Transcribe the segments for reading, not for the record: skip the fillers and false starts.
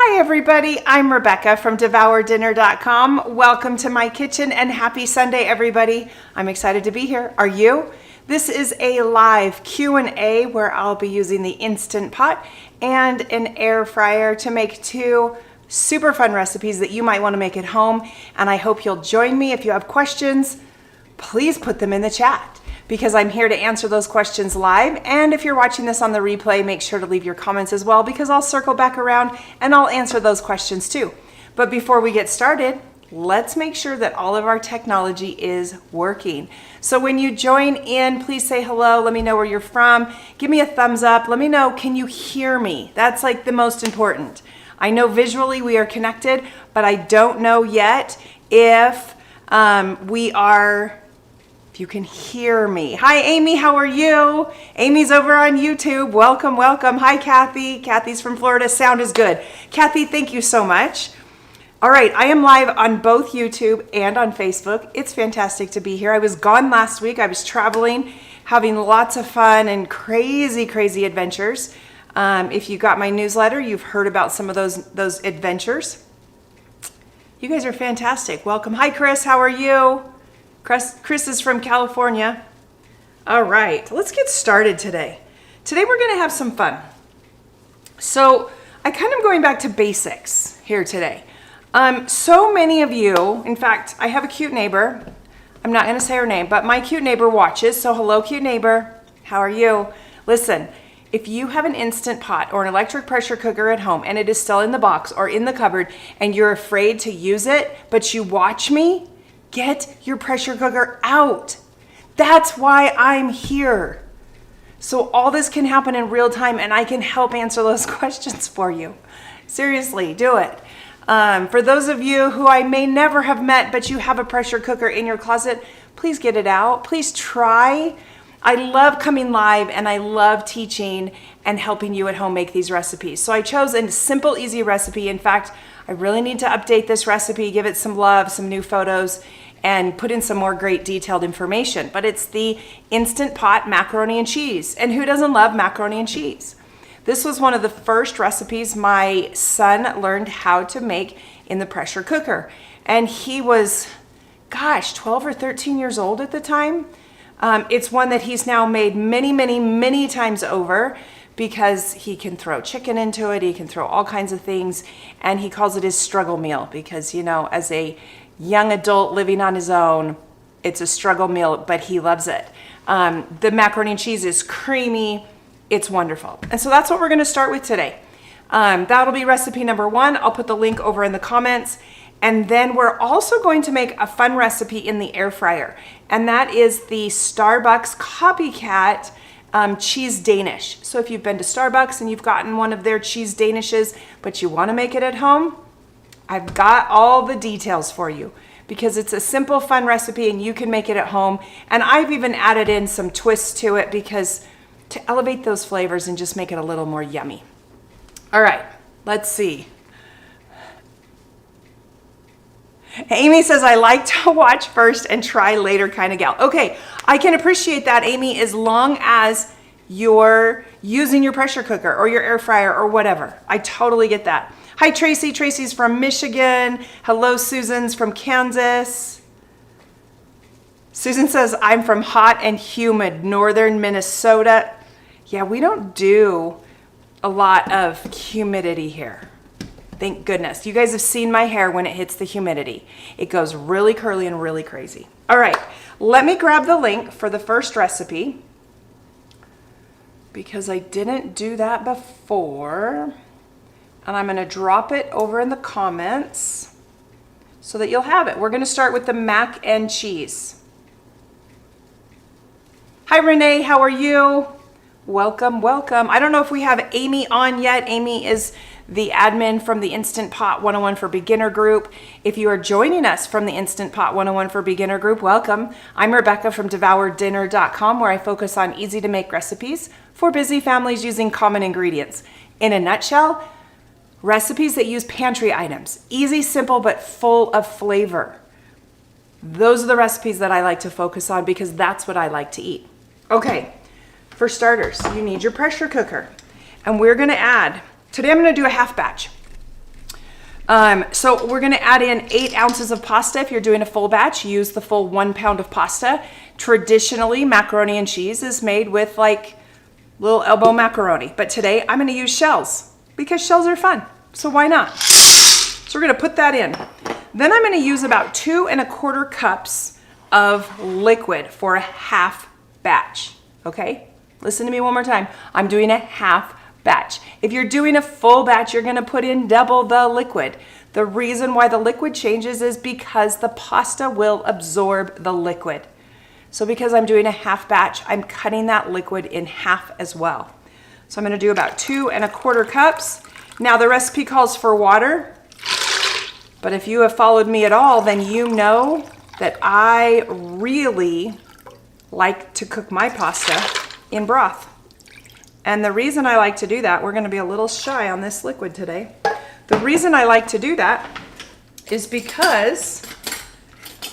Hi everybody, I'm Rebecca from DevourDinner.com. Welcome to my kitchen and happy Sunday everybody. I'm excited to be here. Are you? This is a live Q&A where I'll be using the Instant Pot and an air fryer to make two super fun recipes that you might want to make at home. And I hope you'll join me. If you have questions, please put them in the chat, because I'm here to answer those questions live. And if you're watching this on the replay, make sure to leave your comments as well, because I'll circle back around and I'll answer those questions too. But before we get started, let's make sure that all of our technology is working. So when you join in, please say hello. Let me know where you're from. Give me a thumbs up. Let me know, can you hear me? That's like the most important. I know visually we are connected, but I don't know yet if you can hear me. Hi, Amy, how are you? Amy's over on YouTube. Welcome, welcome. Hi, Kathy. Kathy's from Florida. Sound is good. Kathy, thank you so much. All right, I am live on both YouTube and on Facebook. It's fantastic to be here. I was gone last week. I was traveling, having lots of fun and crazy, crazy adventures. If you got my newsletter, you've heard about some of those adventures. You guys are fantastic. Welcome. Hi, Chris. How are you? Chris is from California. All right, let's get started today. Today we're gonna have some fun. So I kind of going back to basics here today. So many of you, in fact, I have a cute neighbor. I'm not gonna say her name, but my cute neighbor watches. So hello, cute neighbor, how are you? Listen, if you have an Instant Pot or an electric pressure cooker at home and it is still in the box or in the cupboard and you're afraid to use it, but you watch me, get your pressure cooker out. That's why I'm here. So all this can happen in real time and I can help answer those questions for you. Seriously, do it. For those of you who I may never have met, but you have a pressure cooker in your closet, please get it out. Please try. I love coming live and I love teaching and helping you at home make these recipes. So I chose a simple, easy recipe. In fact, I really need to update this recipe, give it some love, some new photos, and put in some more great detailed information. But it's the Instant Pot macaroni and cheese. And who doesn't love macaroni and cheese? This was one of the first recipes my son learned how to make in the pressure cooker. And he was, 12 or 13 years old at the time. It's one that he's now made many, many, many times over, because he can throw chicken into it, he can throw all kinds of things, and he calls it his struggle meal because, you know, as a young adult living on his own, it's a struggle meal, but he loves it. The macaroni and cheese is creamy, it's wonderful. And so that's what we're gonna start with today. That'll be recipe number one. I'll put the link over in the comments. And then we're also going to make a fun recipe in the air fryer, and that is the Starbucks copycat cheese Danish. So if you've been to Starbucks and you've gotten one of their cheese Danishes, but you want to make it at home, I've got all the details for you, because it's a simple, fun recipe and you can make it at home. And I've even added in some twists to it because to elevate those flavors and just make it a little more yummy. All right, let's see. Amy says, I like to watch first and try later kind of gal. Okay, I can appreciate that, Amy, as long as you're using your pressure cooker or your air fryer or whatever. I totally get that. Hi, Tracy. Tracy's from Michigan. Hello, Susan's from Kansas. Susan says, I'm from hot and humid northern Minnesota. Yeah, we don't do a lot of humidity here. Thank goodness. You guys have seen my hair when it hits the humidity. It goes really curly and really crazy. All right, let me grab the link for the first recipe, because I didn't do that before. And I'm gonna drop it over in the comments so that you'll have it. We're gonna start with the mac and cheese. Hi, Renee, how are you? Welcome, welcome. I don't know if we have Amy on yet. Amy is the admin from the Instant Pot 101 for Beginner group. If you are joining us from the Instant Pot 101 for Beginner group, welcome. I'm Rebecca from DevourDinner.com, where I focus on easy to make recipes for busy families using common ingredients. In a nutshell, recipes that use pantry items. Easy, simple, but full of flavor. Those are the recipes that I like to focus on because that's what I like to eat. Okay, for starters, you need your pressure cooker. And we're gonna add, today I'm gonna do a half batch. So we're gonna add in 8 ounces of pasta. If you're doing a full batch, use the full 1 pound of pasta. Traditionally, macaroni and cheese is made with like little elbow macaroni, but today I'm gonna use shells because shells are fun, so why not? So we're gonna put that in. Then I'm gonna use about 2 1/4 cups of liquid for a half batch, okay? Listen to me one more time. I'm doing a half batch. If you're doing a full batch, you're gonna put in double the liquid. The reason why the liquid changes is because the pasta will absorb the liquid. So because I'm doing a half batch, I'm cutting that liquid in half as well. So I'm gonna do about 2 1/4 cups. Now the recipe calls for water, but if you have followed me at all, then you know that I really like to cook my pasta in broth. And the reason I like to do that, we're gonna be a little shy on this liquid today. The reason I like to do that is because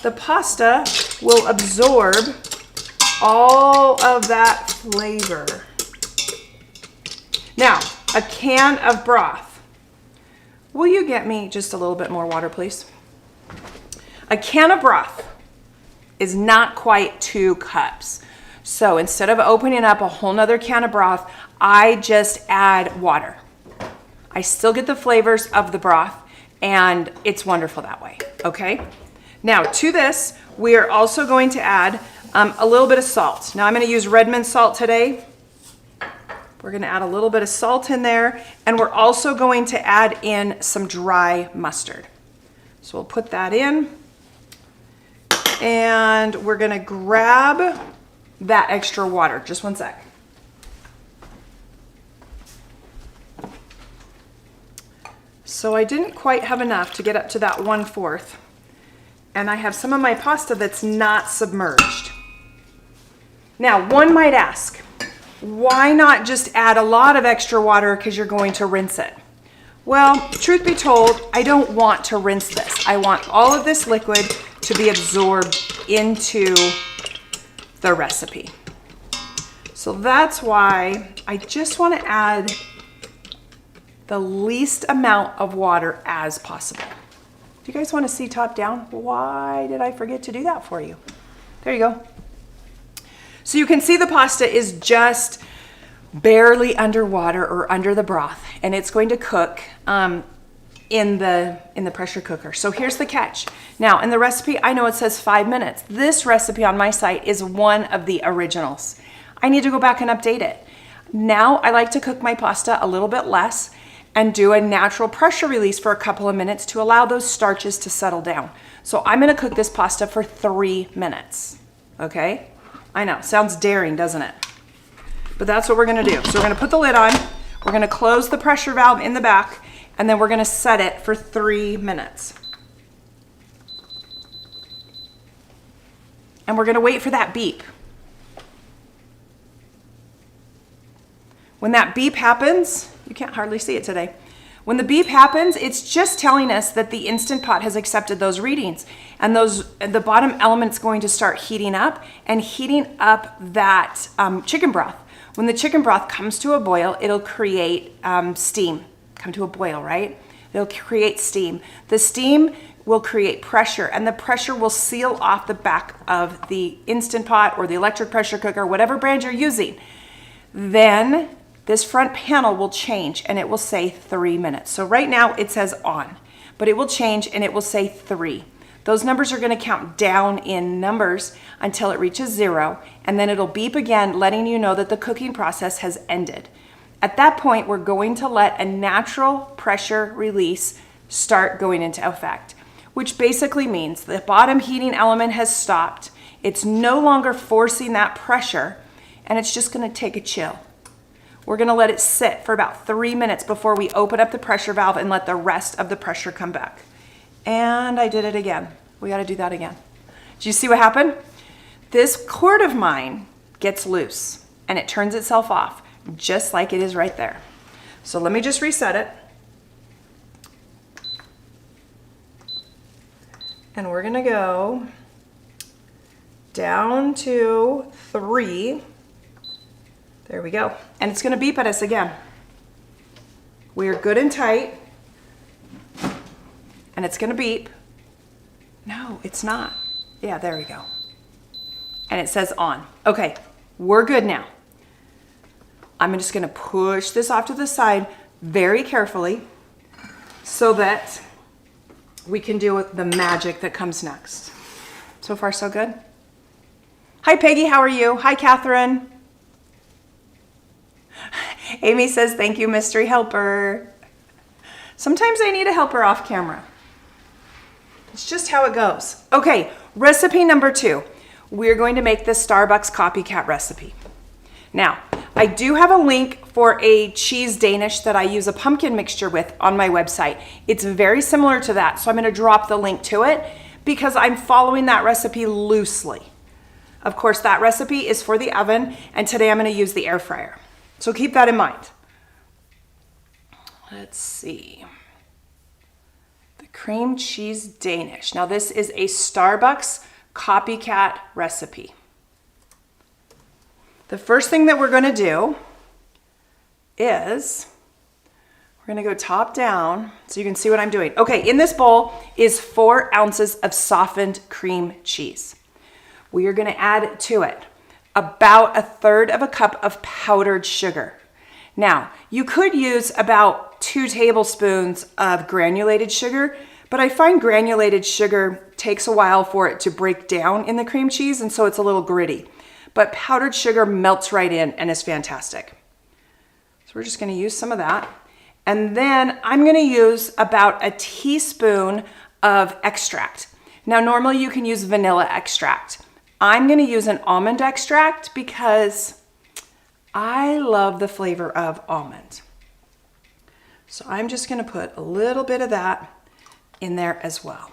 the pasta will absorb all of that flavor. Now, a can of broth. Will you get me just a little bit more water, please? A can of broth is not quite 2 cups. So instead of opening up a whole nother can of broth, I just add water. I still get the flavors of the broth, and it's wonderful that way, okay? Now to this, we are also going to add a little bit of salt. Now I'm gonna use Redmond salt today. We're gonna add a little bit of salt in there, and we're also going to add in some dry mustard. So we'll put that in, and we're gonna grab that extra water. Just one sec. So I didn't quite have enough to get up to that 1/4. And I have some of my pasta that's not submerged. Now, one might ask, why not just add a lot of extra water because you're going to rinse it? Well, truth be told, I don't want to rinse this. I want all of this liquid to be absorbed into the recipe. So that's why I just want to add the least amount of water as possible. Do you guys want to see top down? Why did I forget to do that for you? There you go. So you can see the pasta is just barely underwater or under the broth, and it's going to cook in the pressure cooker. So here's the catch. Now in the recipe, I know it says 5 minutes. This recipe on my site is one of the originals. I need to go back and update it. Now I like to cook my pasta a little bit less and do a natural pressure release for a couple of minutes to allow those starches to settle down. So I'm gonna cook this pasta for 3 minutes, okay? I know, sounds daring, doesn't it? But that's what we're gonna do. So we're gonna put the lid on, we're gonna close the pressure valve in the back, and then we're gonna set it for 3 minutes. And we're gonna wait for that beep. When that beep happens, you can't hardly see it today. When the beep happens, it's just telling us that the Instant Pot has accepted those readings, and the bottom element's going to start heating up and heating up that chicken broth. When the chicken broth comes to a boil, it'll create steam. Come to a boil, right? It'll create steam. The steam will create pressure, and the pressure will seal off the back of the Instant Pot or the electric pressure cooker, whatever brand you're using. Then this front panel will change and it will say 3 minutes. So right now it says on, but it will change and it will say 3. Those numbers are gonna count down in numbers until it reaches 0, and then it'll beep again, letting you know that the cooking process has ended. At that point, we're going to let a natural pressure release start going into effect, which basically means the bottom heating element has stopped. It's no longer forcing that pressure, and it's just gonna take a chill. We're gonna let it sit for about 3 minutes before we open up the pressure valve and let the rest of the pressure come back. And I did it again. We gotta do that again. Did you see what happened? This cord of mine gets loose and it turns itself off, just like it is right there. So let me just reset it. And we're gonna go down to 3. There we go. And it's gonna beep at us again. We are good and tight. and it's gonna beep. No, it's not. Yeah, there we go. And it says on. Okay, we're good now. I'm just gonna push this off to the side very carefully so that we can do the magic that comes next. So far, so good. Hi, Peggy, how are you? Hi, Catherine. Amy says, thank you, mystery helper. Sometimes I need a helper off camera. It's just how it goes. Okay, recipe number 2. We're going to make this Starbucks copycat recipe. Now, I do have a link for a cheese Danish that I use a pumpkin mixture with on my website. It's very similar to that, so I'm gonna drop the link to it because I'm following that recipe loosely. Of course, that recipe is for the oven, and today I'm gonna use the air fryer. So keep that in mind. Let's see. The cream cheese Danish. Now this is a Starbucks copycat recipe. The first thing that we're gonna do is we're gonna go top down so you can see what I'm doing. Okay, in this bowl is 4 ounces of softened cream cheese. We are gonna add to it about 1/3 of a cup of powdered sugar. Now, you could use about 2 tablespoons of granulated sugar, but I find granulated sugar takes a while for it to break down in the cream cheese, and so it's a little gritty. But powdered sugar melts right in and is fantastic. So we're just gonna use some of that. And then I'm gonna use about a teaspoon of extract. Now, normally you can use vanilla extract. I'm gonna use an almond extract because I love the flavor of almond. So I'm just gonna put a little bit of that in there as well.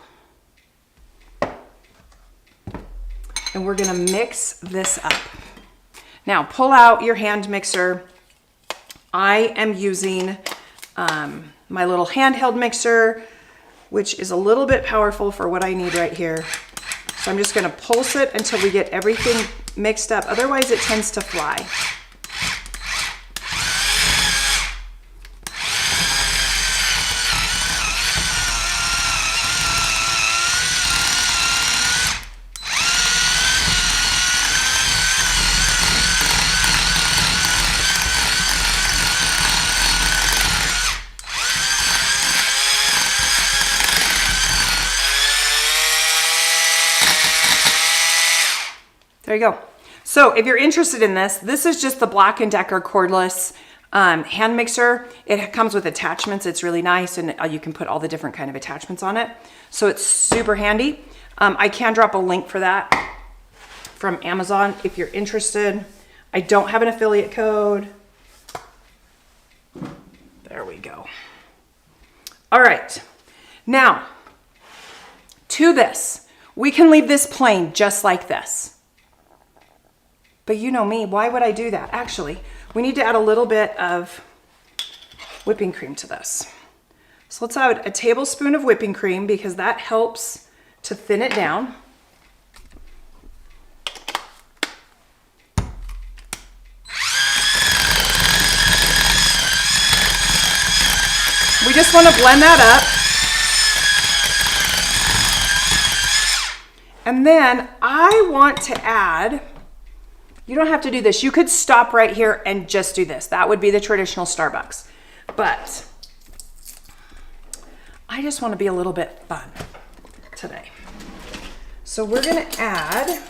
And we're gonna mix this up. Now pull out your hand mixer. I am using my little handheld mixer, which is a little bit powerful for what I need right here. So I'm just gonna pulse it until we get everything mixed up. Otherwise it tends to fly. There you go. So if you're interested in this, this is just the Black & Decker cordless hand mixer. It comes with attachments. It's really nice, and you can put all the different kind of attachments on it. So it's super handy. I can drop a link for that from Amazon if you're interested. I don't have an affiliate code. There we go. All right. Now, to this, we can leave this plain just like this. But you know me, why would I do that? Actually, we need to add a little bit of whipping cream to this. So let's add a tablespoon of whipping cream because that helps to thin it down. We just want to blend that up. And then I want to add, you don't have to do this. You could stop right here and just do this. That would be the traditional Starbucks. But I just want to be a little bit fun today. So we're going to add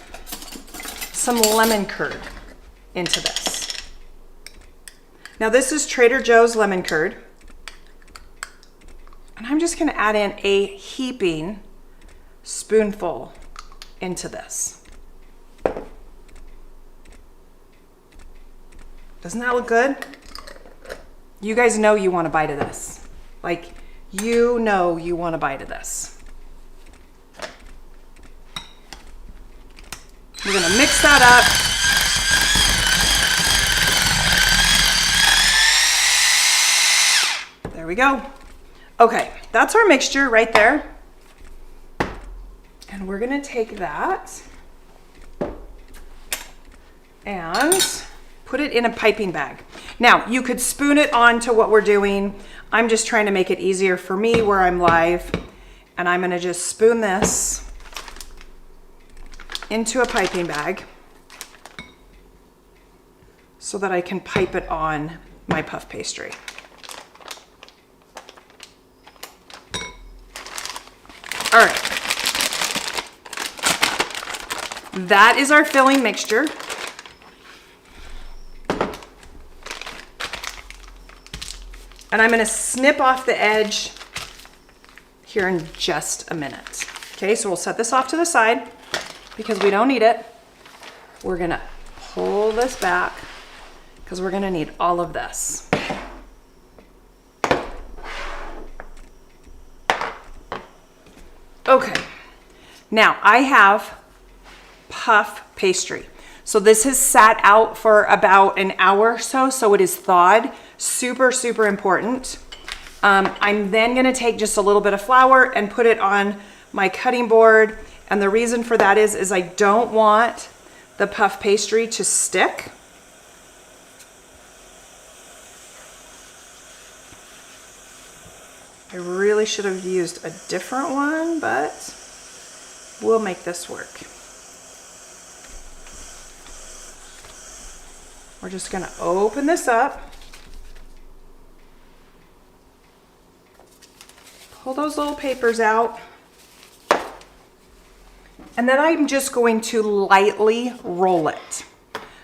some lemon curd into this. Now this is Trader Joe's lemon curd. And I'm just going to add in a heaping spoonful into this. Doesn't that look good? You guys know you want a bite of this. Like, you know you want a bite of this. We're gonna mix that up. There we go. Okay, that's our mixture right there. And we're gonna take that and put it in a piping bag. Now, you could spoon it onto what we're doing. I'm just trying to make it easier for me where I'm live. And I'm gonna just spoon this into a piping bag so that I can pipe it on my puff pastry. All right. That is our filling mixture. And I'm gonna snip off the edge here in just a minute. Okay, so we'll set this off to the side because we don't need it. We're gonna pull this back because we're gonna need all of this. Okay, now I have puff pastry. So this has sat out for about an hour or so, so it is thawed. Super, super important. I'm then gonna take just a little bit of flour and put it on my cutting board. And the reason for that is I don't want the puff pastry to stick. I really should have used a different one, but we'll make this work. We're just gonna open this up. Pull those little papers out. And then I'm just going to lightly roll it.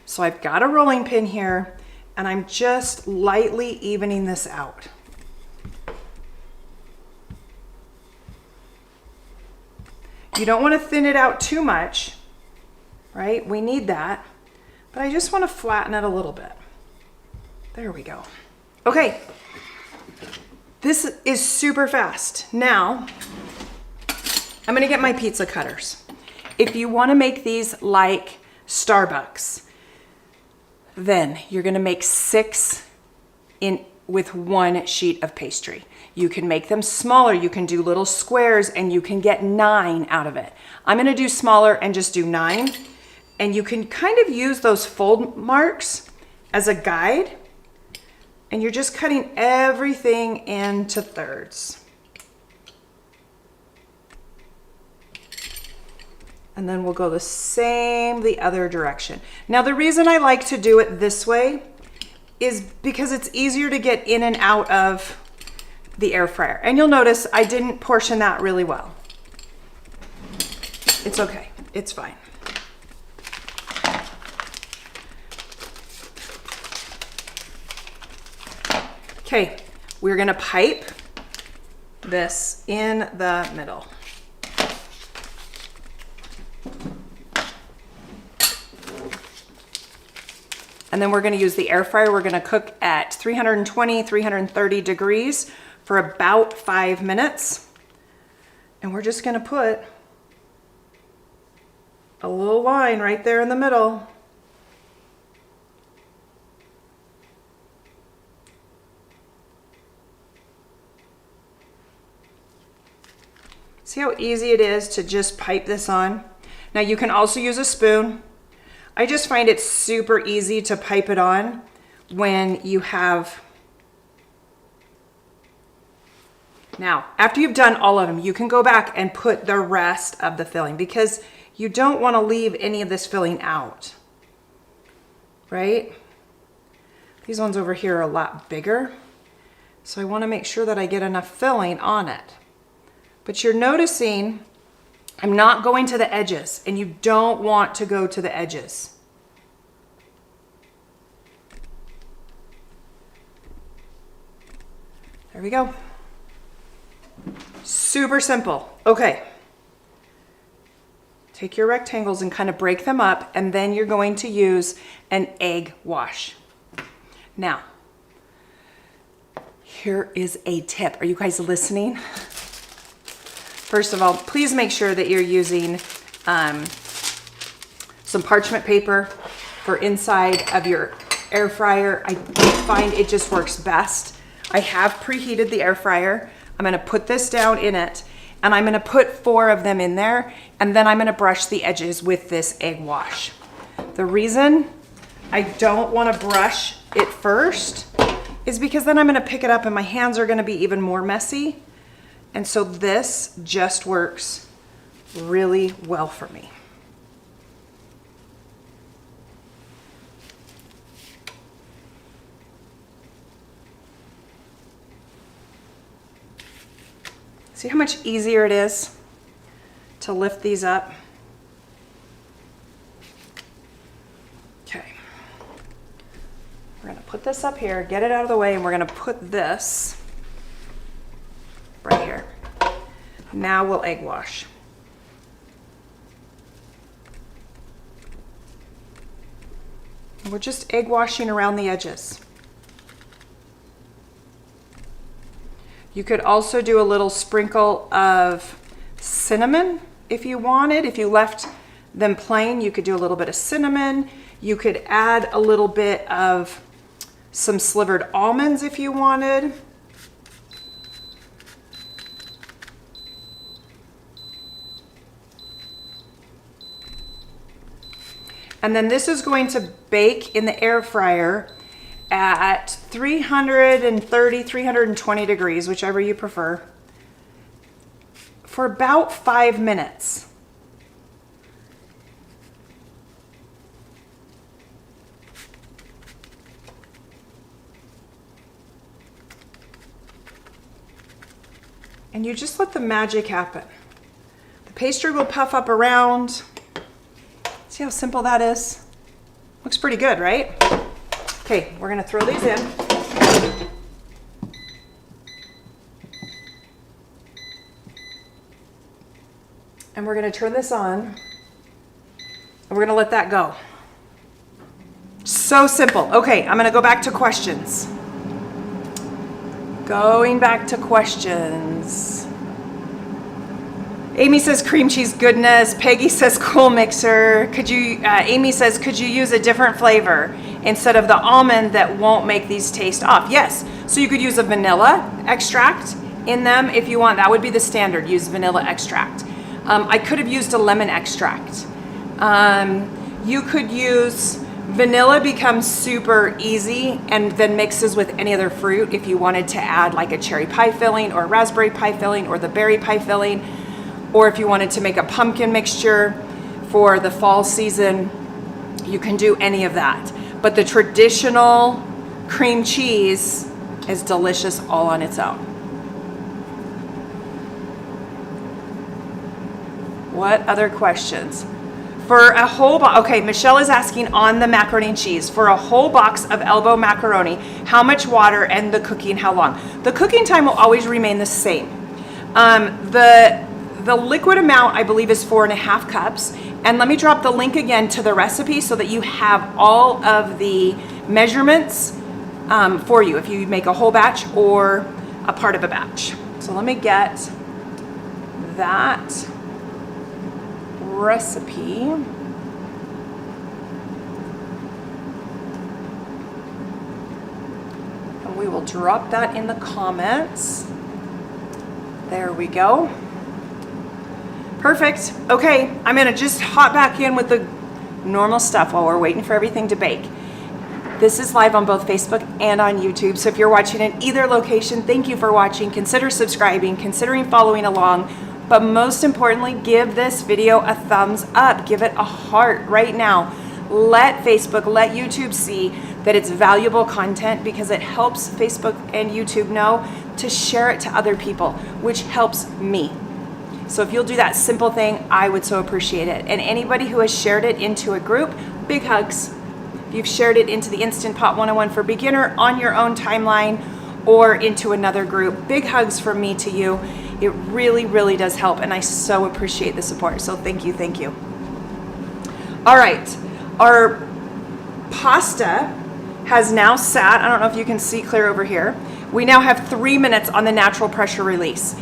So I've got a rolling pin here and I'm just lightly evening this out. You don't want to thin it out too much, right? We need that, but I just want to flatten it a little bit. There we go. Okay, this is super fast. Now, I'm gonna get my pizza cutters. If you wanna make these like Starbucks, then you're gonna make 6 with 1 sheet of pastry. You can make them smaller, you can do little squares, and you can get 9 out of it. I'm gonna do smaller and just do 9. And you can kind of use those fold marks as a guide. And you're just cutting everything into thirds. And then we'll go the other direction. Now the reason I like to do it this way is because it's easier to get in and out of the air fryer. And you'll notice I didn't portion that really well. It's okay, it's fine. Okay, we're gonna pipe this in the middle. And then we're gonna use the air fryer. We're gonna cook at 320, 330 degrees for about 5 minutes. And we're just gonna put a little line right there in the middle. See how easy it is to just pipe this on? Now you can also use a spoon. I just find it super easy to pipe it on when you have. Now, after you've done all of them, you can go back and put the rest of the filling because you don't want to leave any of this filling out, right? These ones over here are a lot bigger, so I want to make sure that I get enough filling on it. But you're noticing I'm not going to the edges, and you don't want to go to the edges. There we go. Super simple. Okay. Take your rectangles and kind of break them up, and then you're going to use an egg wash. Now, here is a tip. Are you guys listening? First of all, please make sure that you're using some parchment paper for inside of your air fryer. I find it just works best. I have preheated the air fryer. I'm gonna put this down in it, and I'm gonna put 4 of them in there, and then I'm gonna brush the edges with this egg wash. The reason I don't wanna brush it first is because then I'm gonna pick it up and my hands are gonna be even more messy. And so this just works really well for me. See how much easier it is to lift these up? Okay. We're gonna put this up here, get it out of the way, and we're gonna put this right here. Now we'll egg wash. We're just egg washing around the edges. You could also do a little sprinkle of cinnamon if you wanted. If you left them plain, you could do a little bit of cinnamon. You could add a little bit of some slivered almonds if you wanted. And then this is going to bake in the air fryer at 330, 320 degrees, whichever you prefer, for about 5 minutes. And you just let the magic happen. The pastry will puff up around. See how simple that is? Looks pretty good, right? Okay, we're gonna throw these in. And we're gonna turn this on. And we're gonna let that go. So simple. Okay, I'm gonna go back to questions. Going back to questions. Amy says cream cheese goodness. Peggy says cool mixer. Could you, Amy says, could you use a different flavor instead of the almond that won't make these taste off? Yes, so you could use a vanilla extract in them if you want. That would be the standard, use vanilla extract. I could have used a lemon extract. You could use, vanilla becomes super easy and then mixes with any other fruit if you wanted to add like a cherry pie filling or raspberry pie filling or the berry pie filling. Or if you wanted to make a pumpkin mixture for the fall season, you can do any of that. But the traditional cream cheese is delicious all on its own. What other questions? For a whole box, okay, Michelle is asking on the macaroni and cheese. For a whole box of elbow macaroni, how much water and the cooking, how long? The cooking time will always remain the same. The liquid amount, I believe, is 4.5 cups. And let me drop the link again to the recipe so that you have all of the measurements for you if you make a whole batch or a part of a batch. So let me get that recipe. And we will drop that in the comments. There we go. Perfect. Okay, I'm gonna just hop back in with the normal stuff while we're waiting for everything to bake. This is live on both Facebook and on YouTube, so if you're watching in either location, thank you for watching. Consider subscribing, considering following along, but most importantly, give this video a thumbs up. Give it a heart right now. Let Facebook, let YouTube see that it's valuable content because it helps Facebook and YouTube know to share it to other people, which helps me. So if you'll do that simple thing, I would so appreciate it. And anybody who has shared it into a group, big hugs. If you've shared it into the Instant Pot 101 for Beginner on your own timeline or into another group, big hugs from me to you. It really, really does help, and I so appreciate the support. So thank you, thank you. All right, our pasta has now sat, I don't know if you can see clear over here. We now have 3 minutes on the natural pressure release.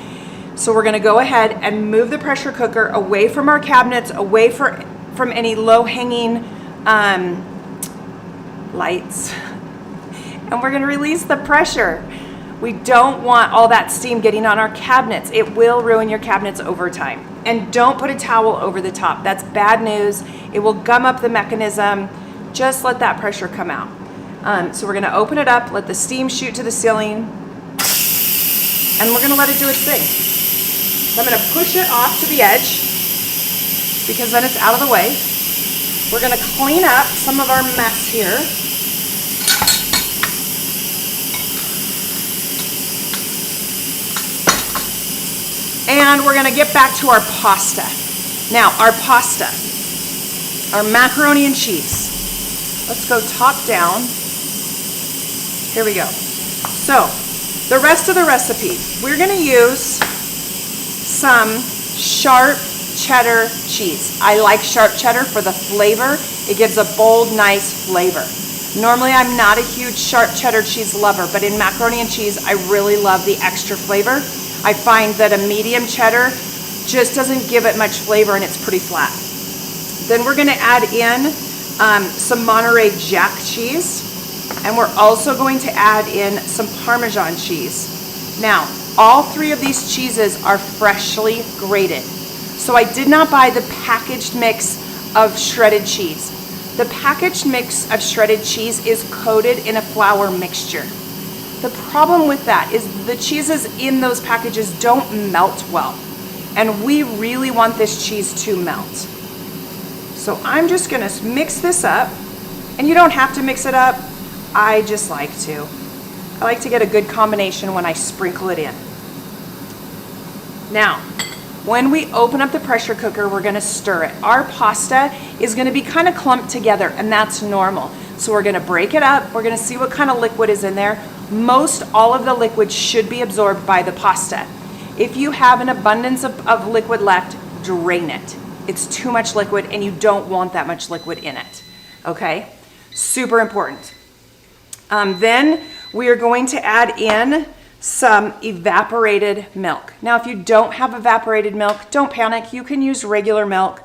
So we're gonna go ahead and move the pressure cooker away from our cabinets, away from any low-hanging lights. And we're gonna release the pressure. We don't want all that steam getting on our cabinets. It will ruin your cabinets over time. And don't put a towel over the top. That's bad news. It will gum up the mechanism. Just let that pressure come out. So we're gonna open it up, let the steam shoot to the ceiling, and we're gonna let it do its thing. So I'm gonna push it off to the edge because then it's out of the way. We're gonna clean up some of our mess here. And we're gonna get back to our pasta. Now, our pasta, our macaroni and cheese. Let's go top down. Here we go. So, the rest of the recipe, we're gonna use some sharp cheddar cheese. I like sharp cheddar for the flavor. It gives a bold, nice flavor. Normally, I'm not a huge sharp cheddar cheese lover, but in macaroni and cheese, I really love the extra flavor. I find that a medium cheddar just doesn't give it much flavor and it's pretty flat. Then we're gonna add in some Monterey Jack cheese, and we're also going to add in some Parmesan cheese. Now, all three of these cheeses are freshly grated. So I did not buy the packaged mix of shredded cheese. The packaged mix of shredded cheese is coated in a flour mixture. The problem with that is the cheeses in those packages don't melt well. And we really want this cheese to melt. So I'm just gonna mix this up. And you don't have to mix it up. I just like to. I like to get a good combination when I sprinkle it in. Now, when we open up the pressure cooker, we're gonna stir it. Our pasta is gonna be kind of clumped together, and that's normal. So we're gonna break it up. We're gonna see what kind of liquid is in there. Most all of the liquid should be absorbed by the pasta. If you have an abundance of liquid left, drain it. It's too much liquid and you don't want that much liquid in it, okay? Super important. Then we are going to add in some evaporated milk. Now, if you don't have evaporated milk, don't panic. You can use regular milk.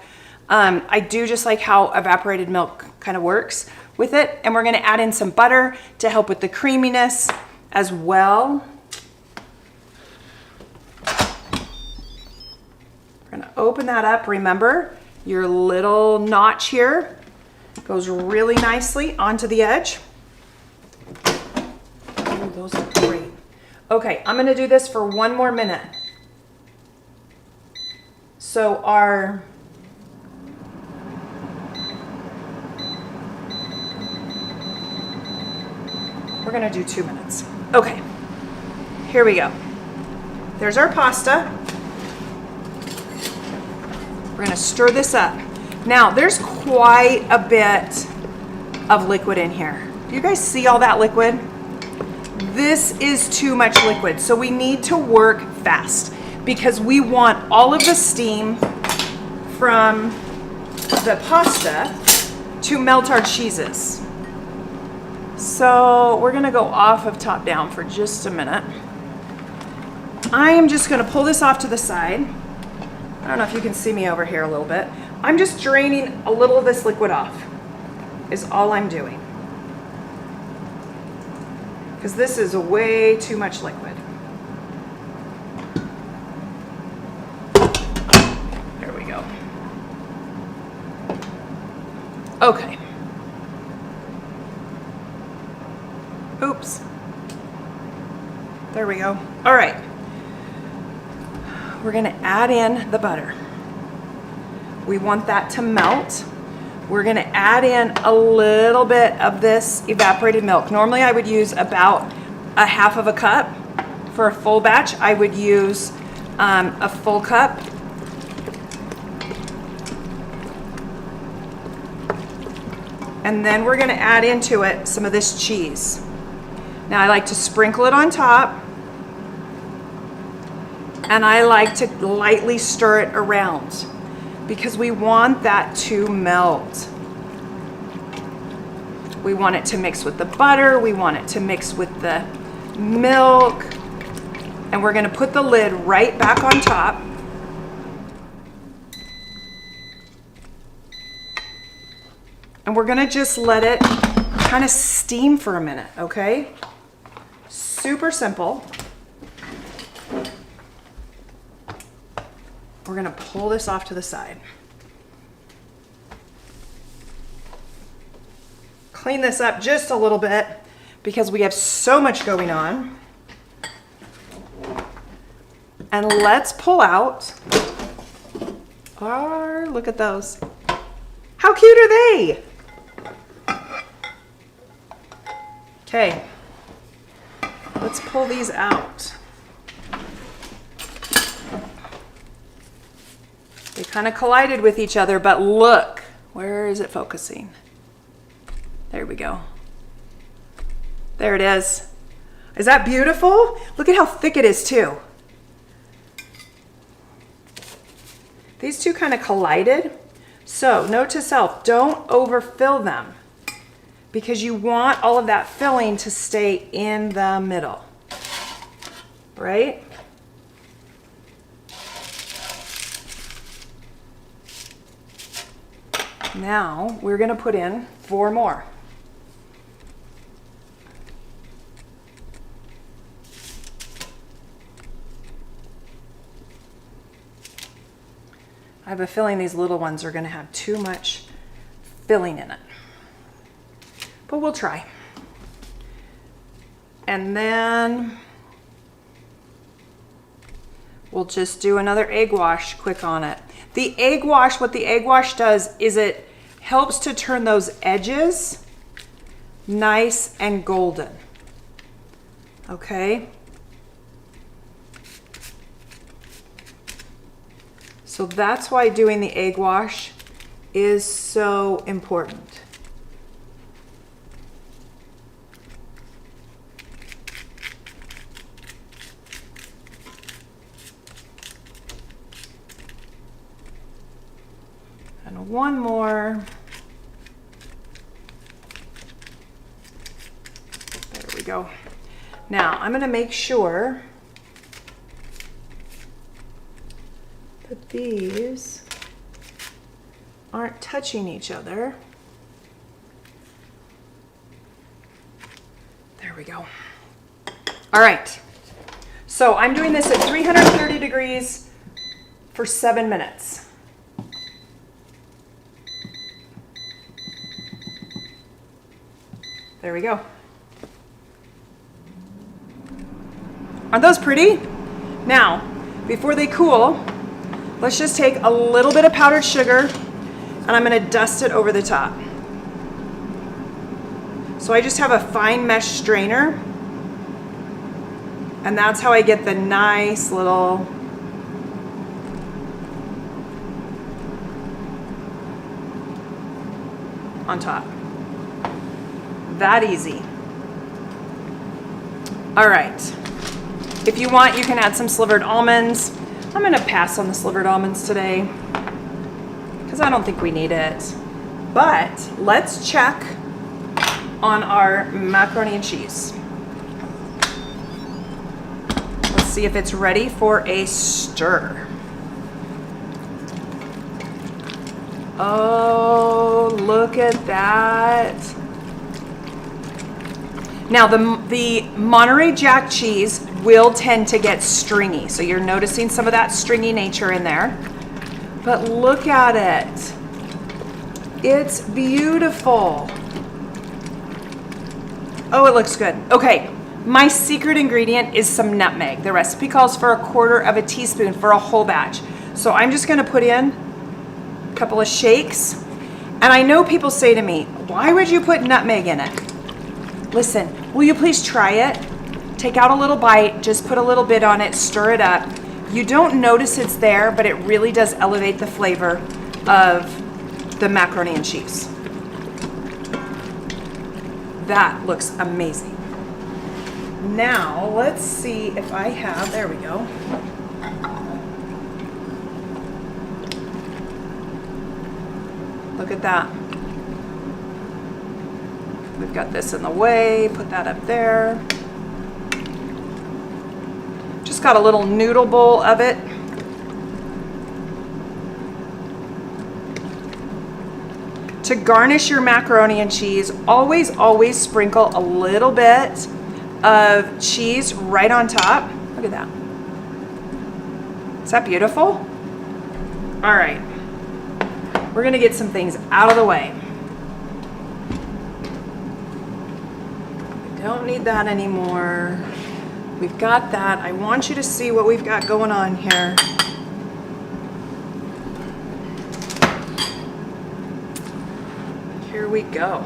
I do just like how evaporated milk kind of works with it. And we're gonna add in some butter to help with the creaminess as well. We're gonna open that up. Remember, your little notch here goes really nicely onto the edge. Oh, those are great. Okay, I'm gonna do this for one more minute. So we're gonna do 2 minutes. Okay, here we go. There's our pasta. We're gonna stir this up. Now, there's quite a bit of liquid in here. Do you guys see all that liquid? This is too much liquid, so we need to work fast because we want all of the steam from the pasta to melt our cheeses. So we're gonna go off of top down for just a minute. I am just gonna pull this off to the side. I don't know if you can see me over here a little bit. I'm just draining a little of this liquid off, is all I'm doing. Because this is way too much liquid. There we go. Okay. Oops. There we go. All right. We're gonna add in the butter. We want that to melt. We're gonna add in a little bit of this evaporated milk. Normally I would use about a half of a cup. For a full batch, I would use a full cup. And then we're gonna add into it some of this cheese. Now I like to sprinkle it on top, and I like to lightly stir it around because we want that to melt. We want it to mix with the butter, we want it to mix with the milk, and we're gonna put the lid right back on top. And we're gonna just let it kind of steam for a minute, okay? Super simple. We're gonna pull this off to the side. Clean this up just a little bit because we have so much going on. And let's pull out our, look at those. How cute are they? Okay, let's pull these out. They kind of collided with each other, but look, where is it focusing? There we go. There it is. Is that beautiful? Look at how thick it is too. These two kind of collided. So note to self, don't overfill them because you want all of that filling to stay in the middle, right? Now we're going to put in 4 more. I have a feeling these little ones are going to have too much filling in it, but we'll try. And then we'll just do another egg wash quick on it. The egg wash, what the egg wash does is it helps to turn those edges nice and golden. Okay? So that's why doing the egg wash is so important. And one more. There we go. Now I'm going to make sure that these aren't touching each other. There we go. All right. So I'm doing this at 330 degrees for 7 minutes. There we go. Aren't those pretty? Now, before they cool, let's just take a little bit of powdered sugar and I'm going to dust it over the top. So I just have a fine mesh strainer and that's how I get the nice little on top. That easy. All right. If you want, you can add some slivered almonds. I'm going to pass on the slivered almonds today because I don't think we need it. But let's check on our macaroni and cheese. Let's see if it's ready for a stir. Oh, look at that. Now the Monterey Jack cheese will tend to get stringy. So you're noticing some of that stringy nature in there. But look at it. It's beautiful. Oh, it looks good. Okay, my secret ingredient is some nutmeg. The recipe calls for 1/4 teaspoon for a whole batch. So I'm just gonna put in a couple of shakes. And I know people say to me, why would you put nutmeg in it? Listen, will you please try it? Take out a little bite, just put a little bit on it, stir it up. You don't notice it's there, but it really does elevate the flavor of the macaroni and cheese. That looks amazing. Now, let's see if I have, there we go. Look at that. We've got this in the way, put that up there. Just got a little noodle bowl of it. To garnish your macaroni and cheese, always sprinkle a little bit of cheese right on top. Look at that. Is that beautiful? All right. We're gonna get some things out of the way. Don't need that anymore. We've got that. I want you to see what we've got going on here. Here we go.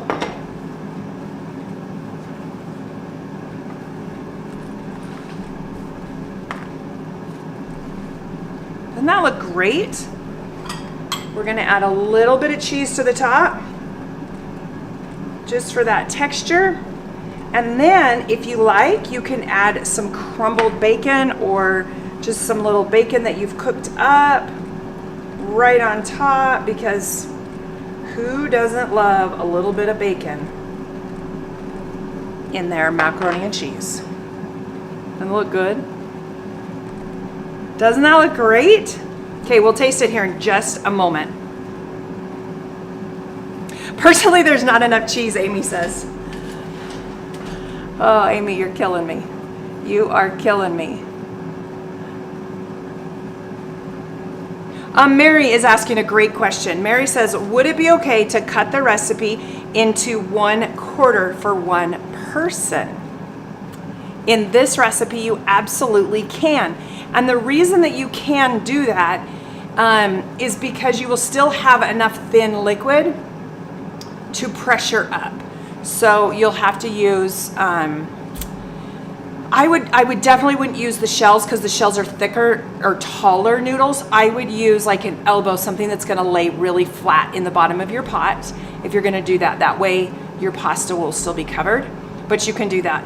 Doesn't that look great? We're gonna add a little bit of cheese to the top, just for that texture. And then if you like, you can add some crumbled bacon or just some little bacon that you've cooked up right on top, because who doesn't love a little bit of bacon in their macaroni and cheese? Doesn't it look good? Doesn't that look great? Okay, we'll taste it here in just a moment. Personally, there's not enough cheese, Amy says. Oh, Amy, you're killing me. You are killing me. Mary is asking a great question. Mary says, would it be okay to cut the recipe into 1/4 for one person? In this recipe, you absolutely can. And the reason that you can do that is because you will still have enough thin liquid to pressure up. So you'll have to use, I would definitely wouldn't use the shells, because the shells are thicker or taller noodles. I would use like an elbow, something that's gonna lay really flat in the bottom of your pot if you're gonna do that. That way your pasta will still be covered, but you can do that.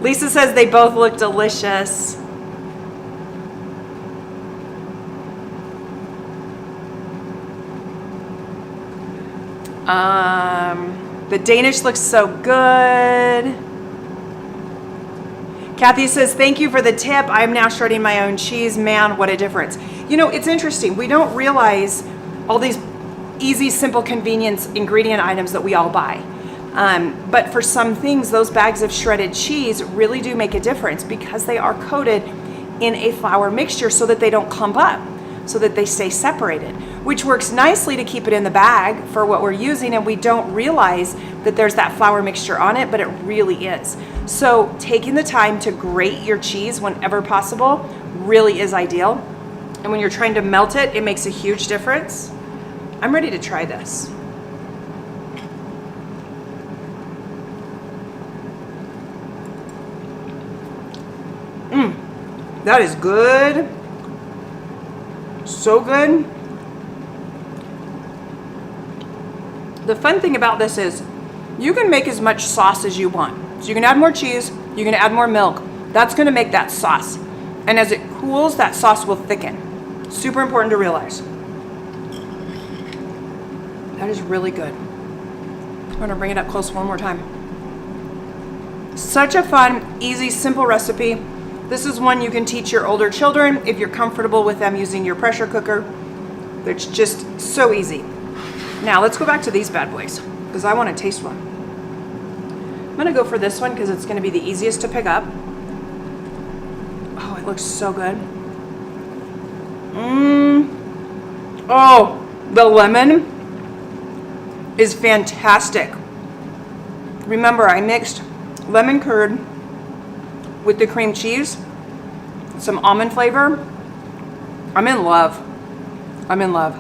Lisa says they both look delicious. The Danish looks so good. Kathy says, thank you for the tip. I'm now shredding my own cheese. Man, what a difference. You know, it's interesting. We don't realize all these easy, simple, convenience ingredient items that we all buy. But for some things, those bags of shredded cheese really do make a difference, because they are coated in a flour mixture so that they don't clump up, so that they stay separated, which works nicely to keep it in the bag for what we're using, and we don't realize that there's that flour mixture on it, but it really is. So taking the time to grate your cheese whenever possible really is ideal. And when you're trying to melt it, it makes a huge difference. I'm ready to try this. That is good. So good. The fun thing about this is you can make as much sauce as you want. So you can add more cheese, you can add more milk. That's gonna make that sauce. And as it cools, that sauce will thicken. Super important to realize. That is really good. I'm gonna bring it up close one more time. Such a fun, easy, simple recipe. This is one you can teach your older children if you're comfortable with them using your pressure cooker. It's just so easy. Now let's go back to these bad boys, because I want to taste one. I'm gonna go for this one because it's gonna be the easiest to pick up. Oh, it looks so good. Oh, the lemon is fantastic. Remember, I mixed lemon curd with the cream cheese, some almond flavor. I'm in love. I'm in love.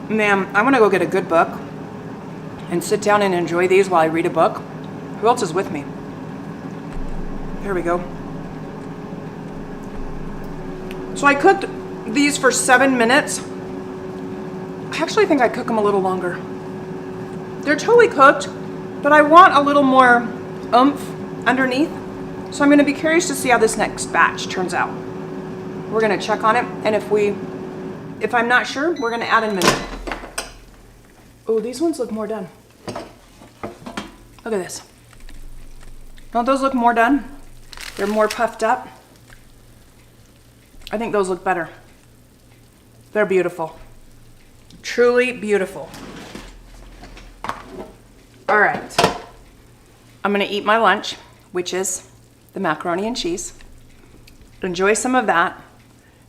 Man, I'm gonna go get a good book and sit down and enjoy these while I read a book. Who else is with me? Here we go. So I cooked these for 7 minutes. I actually think I cook them a little longer. They're totally cooked, but I want a little more oomph underneath. So I'm gonna be curious to see how this next batch turns out. We're gonna check on it, and if I'm not sure, we're gonna add in a minute. Oh, these ones look more done. Look at this. Don't those look more done? They're more puffed up. I think those look better. They're beautiful. Truly beautiful. All right, I'm gonna eat my lunch, which is the macaroni and cheese. Enjoy some of that.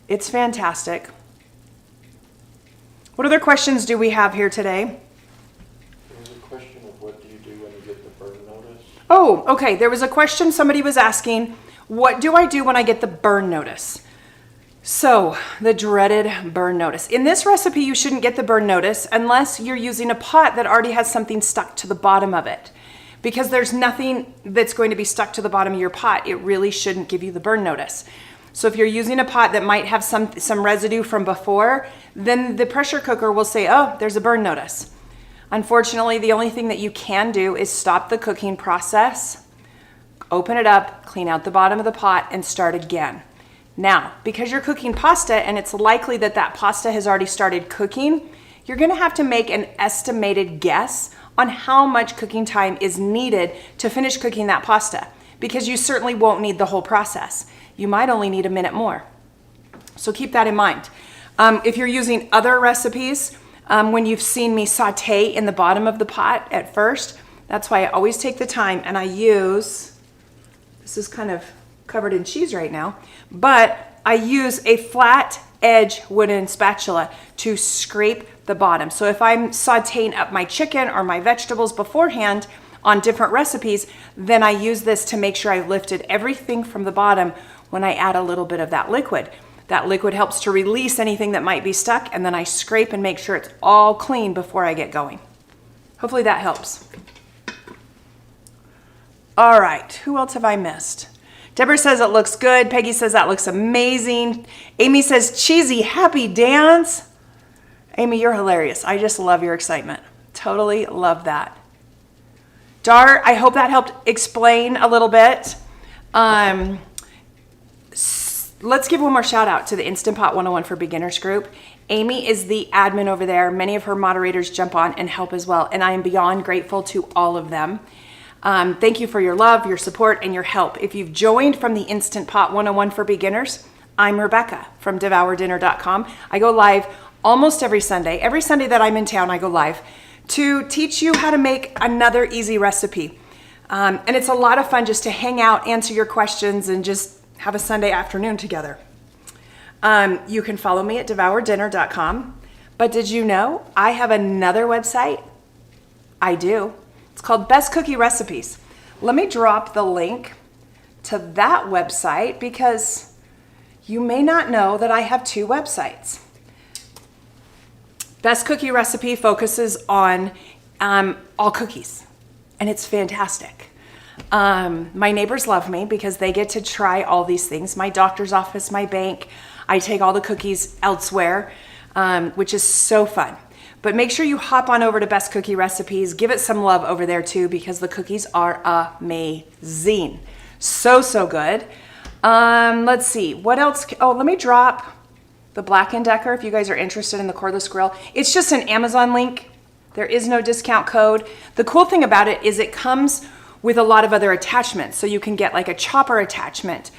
It's fantastic. What other questions do we have here today? Oh, okay. There was a question somebody was asking, what do I do when I get the burn notice? So, the dreaded burn notice. In this recipe, you shouldn't get the burn notice unless you're using a pot that already has something stuck to the bottom of it. Because there's nothing that's going to be stuck to the bottom of your pot, it really shouldn't give you the burn notice. So if you're using a pot that might have some residue from before, then the pressure cooker will say, oh, there's a burn notice. Unfortunately, the only thing that you can do is stop the cooking process, open it up, clean out the bottom of the pot, and start again. Now, because you're cooking pasta and it's likely that that pasta has already started cooking, you're gonna have to make an estimated guess on how much cooking time is needed to finish cooking that pasta, because you certainly won't need the whole process. You might only need a minute more. So keep that in mind. If you're using other recipes, when you've seen me saute in the bottom of the pot at first, that's why I always take the time and I use, this is kind of covered in cheese right now, but I use a flat edge wooden spatula to scrape the bottom. So if I'm sauteing up my chicken or my vegetables beforehand on different recipes, then I use this to make sure I've lifted everything from the bottom when I add a little bit of that liquid. That liquid helps to release anything that might be stuck, and then I scrape and make sure it's all clean before I get going. Hopefully that helps. All right, who else have I missed? Deborah says it looks good. Peggy says that looks amazing. Amy says cheesy happy dance. Amy, you're hilarious. I just love your excitement. Totally love that. Dar, I hope that helped explain a little bit. Let's give one more shout out to the Instant Pot 101 for Beginners group. Amy is the admin over there. Many of her moderators jump on and help as well, and I am beyond grateful to all of them. Thank you for your love, your support, and your help. If you've joined from the Instant Pot 101 for Beginners, I'm Rebecca from devourdinner.com. I go live almost every Sunday. Every Sunday that I'm in town, I go live to teach you how to make another easy recipe. And it's a lot of fun just to hang out, answer your questions, and just have a Sunday afternoon together. You can follow me at devourdinner.com. But did you know I have another website? I do. It's called Best Cookie Recipes. Let me drop the link to that website because you may not know that I have two websites. Best Cookie Recipe focuses on all cookies, and it's fantastic. My neighbors love me because they get to try all these things. My doctor's office, my bank, I take all the cookies elsewhere, which is so fun. But make sure you hop on over to Best Cookie Recipes. Give it some love over there too, because the cookies are amazing. So, so good. Let's see, what else? Oh, let me drop the Black & Decker if you guys are interested in the cordless grill. It's just an Amazon link. There is no discount code. The cool thing about it is it comes with a lot of other attachments. So you can get like a chopper attachment.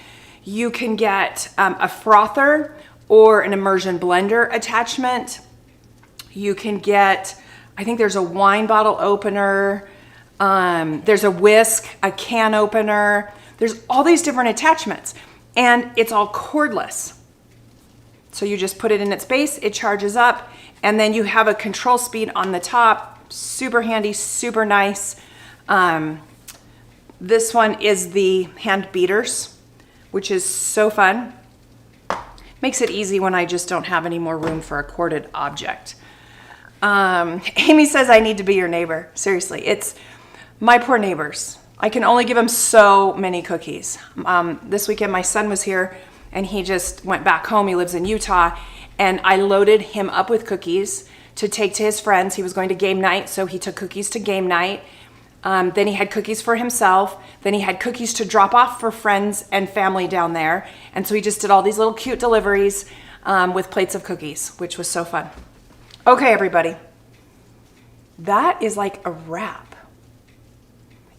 You can get a frother or an immersion blender attachment. You can get, I think there's a wine bottle opener. There's a whisk, a can opener. There's all these different attachments, and it's all cordless. So you just put it in its base, it charges up, and then you have a control speed on the top. Super handy, super nice. This one is the hand beaters, which is so fun. Makes it easy when I just don't have any more room for a corded object. Amy says I need to be your neighbor. Seriously, it's my poor neighbors. I can only give them so many cookies. This weekend my son was here and he just went back home. He lives in Utah, and I loaded him up with cookies to take to his friends. He was going to game night, so he took cookies to game night. Then he had cookies for himself. Then he had cookies to drop off for friends and family down there. And so he just did all these little cute deliveries with plates of cookies, which was so fun. Okay, everybody. That is like a wrap.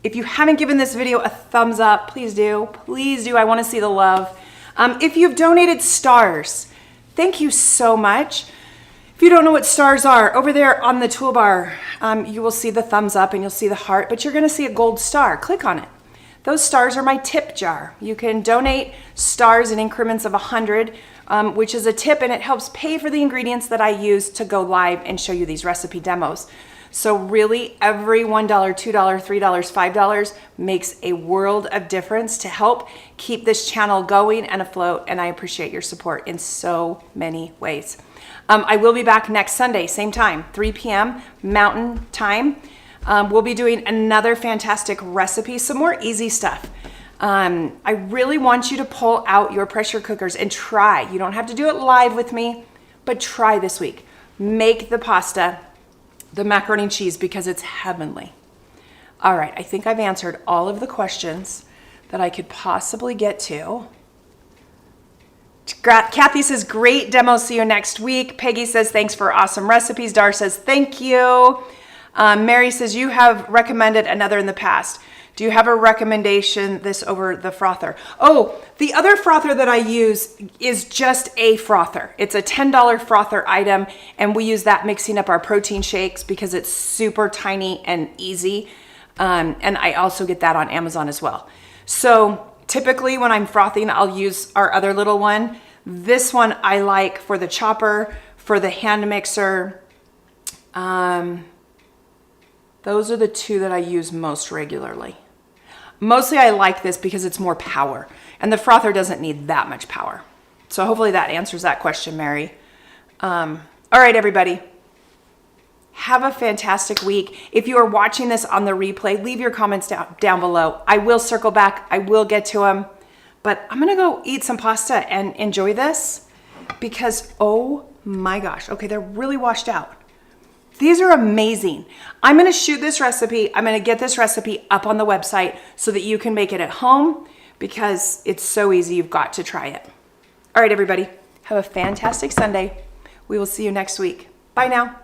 If you haven't given this video a thumbs up, please do. Please do. I want to see the love. If you've donated stars, thank you so much. If you don't know what stars are, over there on the toolbar, you will see the thumbs up and you'll see the heart, but you're going to see a gold star. Click on it. Those stars are my tip jar. You can donate stars in increments of 100, which is a tip, and it helps pay for the ingredients that I use to go live and show you these recipe demos. So really every $1, $2, $3, $5 makes a world of difference to help keep this channel going and afloat. And I appreciate your support in so many ways. I will be back next Sunday, same time, 3 p.m. Mountain Time. We'll be doing another fantastic recipe, some more easy stuff. I really want you to pull out your pressure cookers and try. You don't have to do it live with me, but try this week. Make the pasta, the macaroni and cheese, because it's heavenly. All right, I think I've answered all of the questions that I could possibly get to. Kathy says, great demo, see you next week. Peggy says, thanks for awesome recipes. Dar says, thank you. Mary says, you have recommended another in the past. Do you have a recommendation this over the frother? Oh, the other frother that I use is just a frother. It's a $10 frother item, and we use that mixing up our protein shakes because it's super tiny and easy. And I also get that on Amazon as well. So typically when I'm frothing, I'll use our other little one. This one I like for the chopper, for the hand mixer. Those are the two that I use most regularly. Mostly I like this because it's more power, and the frother doesn't need that much power. So hopefully that answers that question, Mary. All right, everybody. Have a fantastic week. If you are watching this on the replay, leave your comments down below. I will circle back. I will get to them. But I'm going to go eat some pasta and enjoy this because, oh my gosh. Okay, they're really washed out. These are amazing. I'm going to shoot this recipe. I'm going to get this recipe up on the website so that you can make it at home because it's so easy. You've got to try it. All right, everybody. Have a fantastic Sunday. We will see you next week. Bye now.